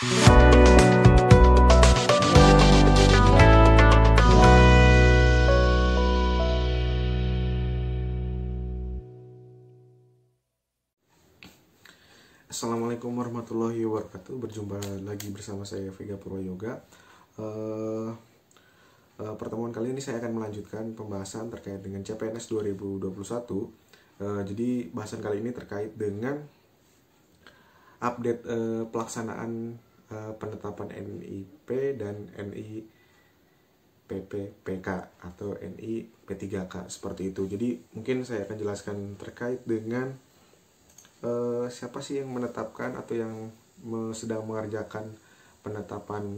Assalamualaikum warahmatullahi wabarakatuh. Berjumpa lagi bersama saya Vega Purwoyoga. Pertemuan kali ini saya akan melanjutkan pembahasan terkait dengan CPNS 2021. Jadi bahasan kali ini terkait dengan update pelaksanaan penetapan NIP dan NIPPK atau NIP3K seperti itu. Jadi mungkin saya akan jelaskan terkait dengan siapa sih yang menetapkan atau yang sedang mengerjakan penetapan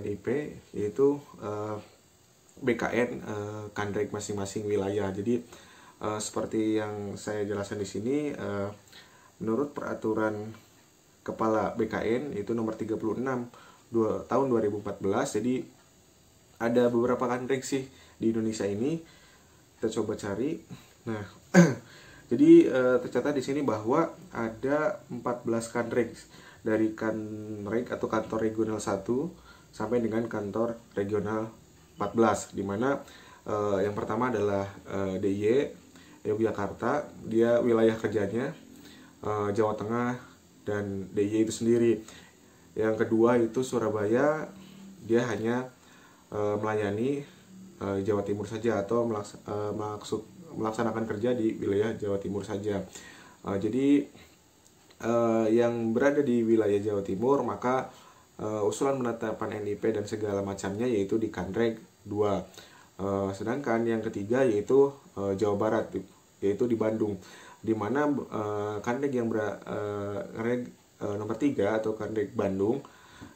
NIP, yaitu BKN Kandreg masing-masing wilayah. Jadi seperti yang saya jelaskan di sini, menurut peraturan Kepala BKN itu nomor 36 tahun 2014. Jadi ada beberapa Kandreg sih di Indonesia ini. Kita coba cari. Nah, jadi tercatat di sini bahwa ada 14 Kandreg dari Kandreg atau kantor regional 1 sampai dengan kantor regional 14, di mana yang pertama adalah DIY Yogyakarta, dia wilayah kerjanya Jawa Tengah dan DIY itu sendiri. Yang kedua itu Surabaya, dia hanya melayani Jawa Timur saja atau melaksanakan kerja di wilayah Jawa Timur saja. Jadi yang berada di wilayah Jawa Timur, maka usulan penetapan NIP dan segala macamnya yaitu di Kandreg 2. Sedangkan yang ketiga yaitu Jawa Barat, yaitu di Bandung, di mana Kandreg yang nomor 3 atau Kandreg Bandung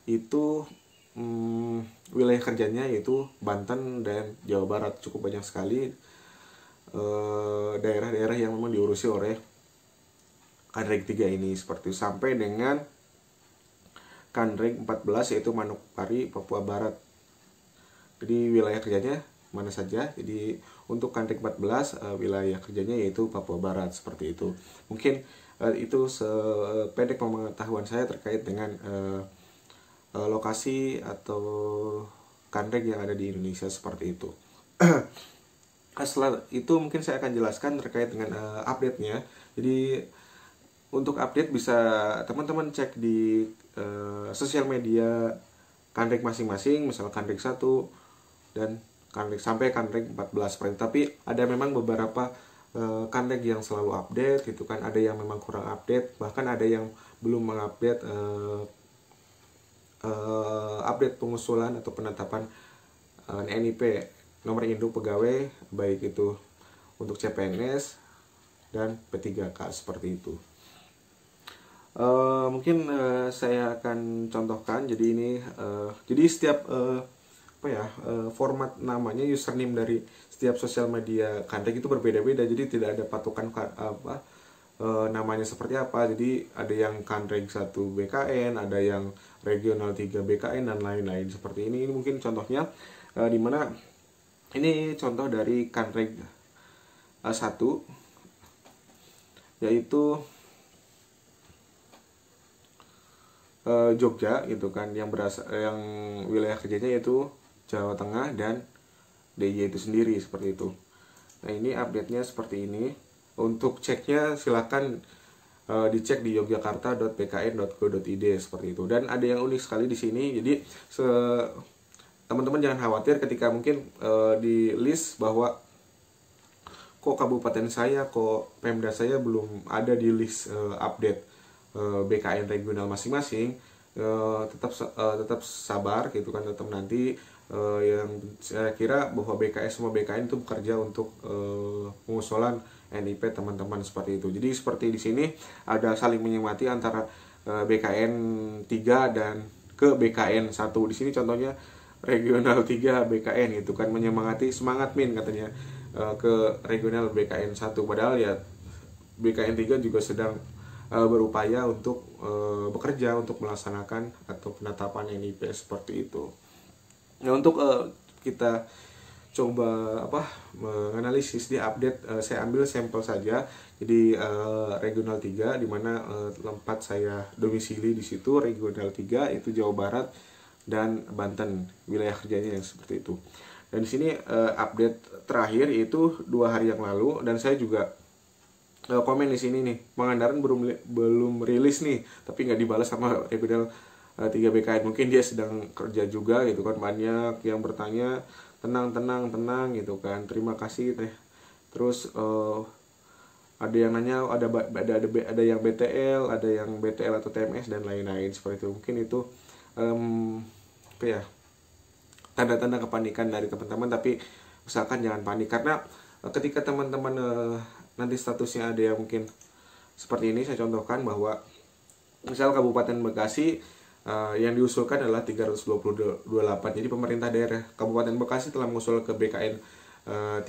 itu wilayah kerjanya yaitu Banten dan Jawa Barat. Cukup banyak sekali daerah-daerah yang memang diurusi oleh Kandreg 3 ini, seperti sampai dengan Kandreg 14 yaitu Manokwari, Papua Barat. Jadi wilayah kerjanya mana saja. Jadi untuk Kandreg 14 wilayah kerjanya yaitu Papua Barat, seperti itu. Mungkin itu sependek pengetahuan saya terkait dengan lokasi atau Kandreg yang ada di Indonesia, seperti itu. Setelah itu mungkin saya akan jelaskan terkait dengan update-nya. Jadi untuk update bisa teman-teman cek di sosial media Kandreg masing-masing, misal Kandreg 1 dan Kandreg sampai Kandreg 14 seperti itu. Tapi ada memang beberapa Kandreg yang selalu update gitu kan, ada yang memang kurang update, bahkan ada yang belum mengupdate update pengusulan atau penetapan NIP, nomor induk pegawai, baik itu untuk CPNS dan P3K, seperti itu. Mungkin saya akan contohkan. Jadi ini jadi setiap format namanya, username dari setiap sosial media Kandreg itu berbeda-beda. Jadi tidak ada patokan namanya seperti apa. Jadi ada yang Kandreg 1 BKN, ada yang regional 3 BKN dan lain-lain seperti ini. Ini mungkin contohnya di mana ini contoh dari Kandreg 1, yaitu Jogja gitu kan, yang wilayah kerjanya yaitu Jawa Tengah dan DIY itu sendiri, seperti itu. Nah, ini update-nya seperti ini. Untuk ceknya silakan dicek di yogyakarta.bkn.go.id, seperti itu. Dan ada yang unik sekali di sini. Jadi teman-teman jangan khawatir ketika mungkin di list bahwa kok kabupaten saya, kok Pemda saya belum ada di list update BKN regional masing-masing. Tetap sabar gitu kan, tetap nanti yang saya kira bahwa semua BKN itu bekerja untuk pengusulan NIP teman-teman, seperti itu. Jadi seperti di sini ada saling menyemangati antara BKN 3 dan ke BKN 1. Di sini contohnya regional 3 BKN gitu kan, menyemangati, semangat min katanya ke regional BKN 1, padahal ya BKN 3 juga sedang berupaya untuk bekerja untuk melaksanakan atau penetapan NIP, seperti itu. Nah, untuk kita coba menganalisis di update. Saya ambil sampel saja, jadi regional 3 di mana tempat saya domisili di situ regional 3 itu Jawa Barat dan Banten, wilayah kerjanya yang seperti itu. Dan di sini update terakhir itu 2 hari yang lalu, dan saya juga komen di sini nih, Pangandaran belum rilis nih, tapi nggak dibalas sama regional 3 BKN. Mungkin dia sedang kerja juga gitu kan. Banyak yang bertanya, tenang gitu kan, terima kasih teh. Terus ada yang nanya, ada yang BTL, ada yang BTL atau TMS dan lain-lain seperti itu. Mungkin itu apa ya, tanda-tanda kepanikan dari teman-teman, tapi usahakan jangan panik, karena ketika teman-teman nanti statusnya ada yang mungkin seperti ini, saya contohkan bahwa misal Kabupaten Bekasi yang diusulkan adalah 328. Jadi pemerintah daerah Kabupaten Bekasi telah mengusul ke BKN 3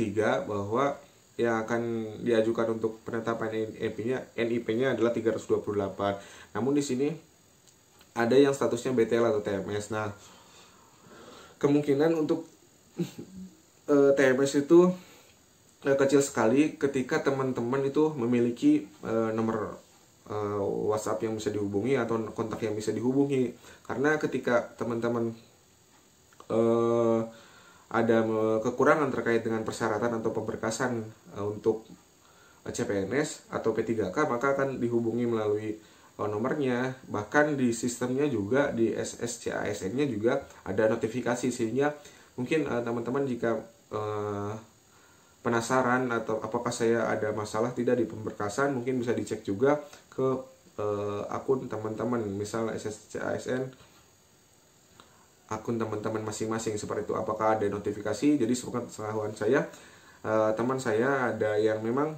bahwa yang akan diajukan untuk penetapan NIP-nya adalah 328. Namun di sini ada yang statusnya BTL atau TMS. Nah, kemungkinan untuk TMS itu kecil sekali ketika teman-teman itu memiliki nomor WhatsApp yang bisa dihubungi atau kontak yang bisa dihubungi. Karena ketika teman-teman ada kekurangan terkait dengan persyaratan atau pemberkasan untuk CPNS atau P3K, maka akan dihubungi melalui nomornya. Bahkan di sistemnya juga, di SSCASN-nya juga ada notifikasi, sehingga mungkin teman-teman jika penasaran atau apakah saya ada masalah tidak di pemberkasan, mungkin bisa dicek juga ke akun teman-teman, misal SSCASN akun teman-teman masing-masing seperti itu, apakah ada notifikasi. Jadi sepengetahuan saya, teman saya ada yang memang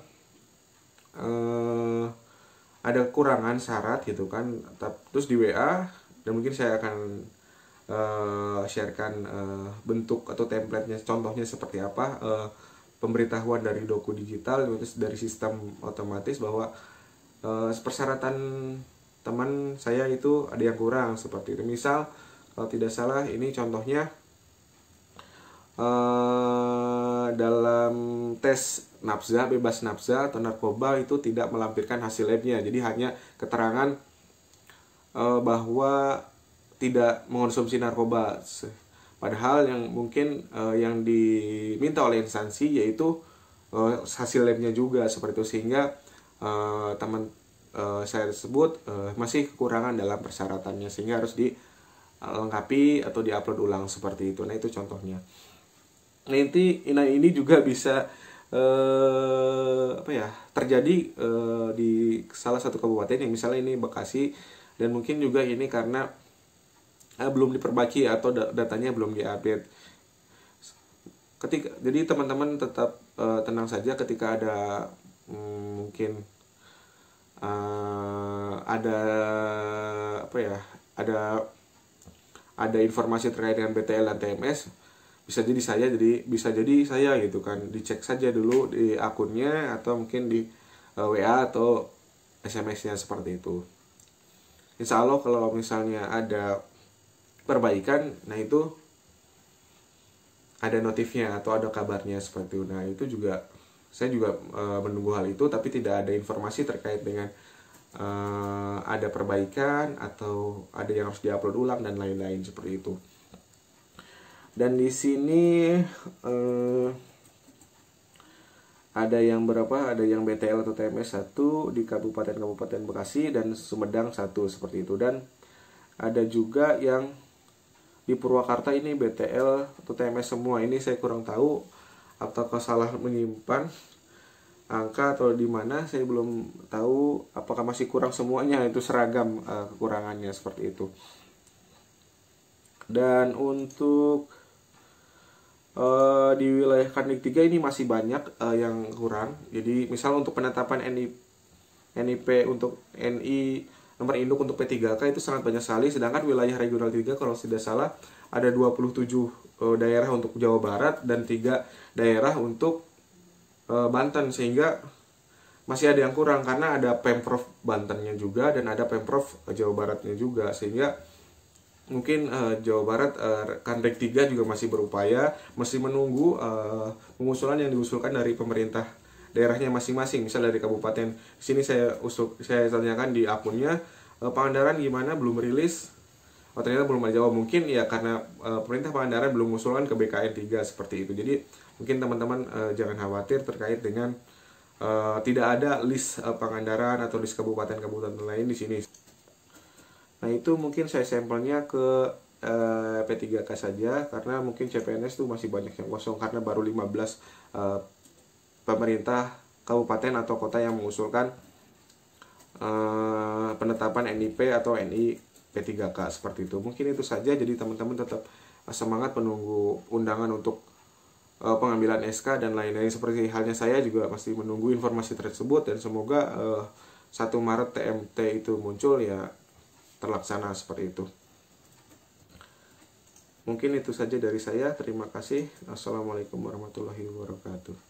ada kekurangan syarat gitu kan, terus di WA, dan mungkin saya akan sharekan bentuk atau template-nya, contohnya seperti apa, pemberitahuan dari Doku Digital, dari sistem otomatis bahwa persyaratan teman saya itu ada yang kurang seperti itu. Misal kalau tidak salah ini contohnya dalam tes nafza, bebas nafza atau narkoba itu tidak melampirkan hasil labnya, jadi hanya keterangan bahwa tidak mengonsumsi narkoba. Padahal yang mungkin yang diminta oleh instansi yaitu hasil labnya juga seperti itu, sehingga teman saya tersebut masih kekurangan dalam persyaratannya, sehingga harus dilengkapi atau diupload ulang seperti itu. Nah, itu contohnya. Nah, ini juga bisa terjadi di salah satu kabupaten yang misalnya ini Bekasi, dan mungkin juga ini karena belum diperbaiki atau datanya belum diupdate. Jadi teman-teman tetap tenang saja ketika ada mungkin ada informasi terkait dengan BTL dan TMS, bisa jadi saya gitu kan, dicek saja dulu di akunnya atau mungkin di WA atau SMS-nya seperti itu. Insya Allah kalau misalnya ada perbaikan, nah itu ada notifnya atau ada kabarnya seperti itu. Nah, itu juga saya juga menunggu hal itu, tapi tidak ada informasi terkait dengan ada perbaikan atau ada yang harus diupload ulang dan lain-lain seperti itu. Dan di sini ada yang ada yang BTL atau TMS 1 di Kabupaten Bekasi dan Sumedang 1 seperti itu. Dan ada juga yang di Purwakarta ini BTL atau TMS semua. Ini saya kurang tahu apakah salah menyimpan angka atau di mana, saya belum tahu apakah masih kurang semuanya, itu seragam kekurangannya seperti itu. Dan untuk di wilayah Kandik 3 ini masih banyak yang kurang. Jadi misal untuk penetapan NIP untuk NI nomor induk untuk P3K itu sangat banyak sekali, sedangkan wilayah regional 3 kalau tidak salah ada 27 daerah untuk Jawa Barat dan 3 daerah untuk Banten, sehingga masih ada yang kurang karena ada Pemprov Bantennya juga dan ada Pemprov Jawa Baratnya juga, sehingga mungkin Jawa Barat Kandek 3 juga masih berupaya, masih menunggu pengusulan yang diusulkan dari pemerintah daerahnya masing-masing. Misal dari kabupaten sini saya tanyakan di akunnya, Pangandaran gimana, belum rilis. Oh, ternyata belum ada jawab. Mungkin ya karena pemerintah Pangandaran belum mengusulkan ke BKN 3 seperti itu. Jadi mungkin teman-teman jangan khawatir terkait dengan tidak ada list Pangandaran atau list kabupaten-kabupaten lain di sini. Nah, itu mungkin saya sampelnya ke P3K saja, karena mungkin CPNS tuh masih banyak yang kosong karena baru 15 pemerintah kabupaten atau kota yang mengusulkan penetapan NIP atau NI P3K seperti itu. Mungkin itu saja, jadi teman-teman tetap semangat menunggu undangan untuk pengambilan SK dan lain-lain. Seperti halnya saya juga masih menunggu informasi tersebut, dan semoga 1 Maret TMT itu muncul ya, terlaksana seperti itu. Mungkin itu saja dari saya. Terima kasih. Assalamualaikum warahmatullahi wabarakatuh.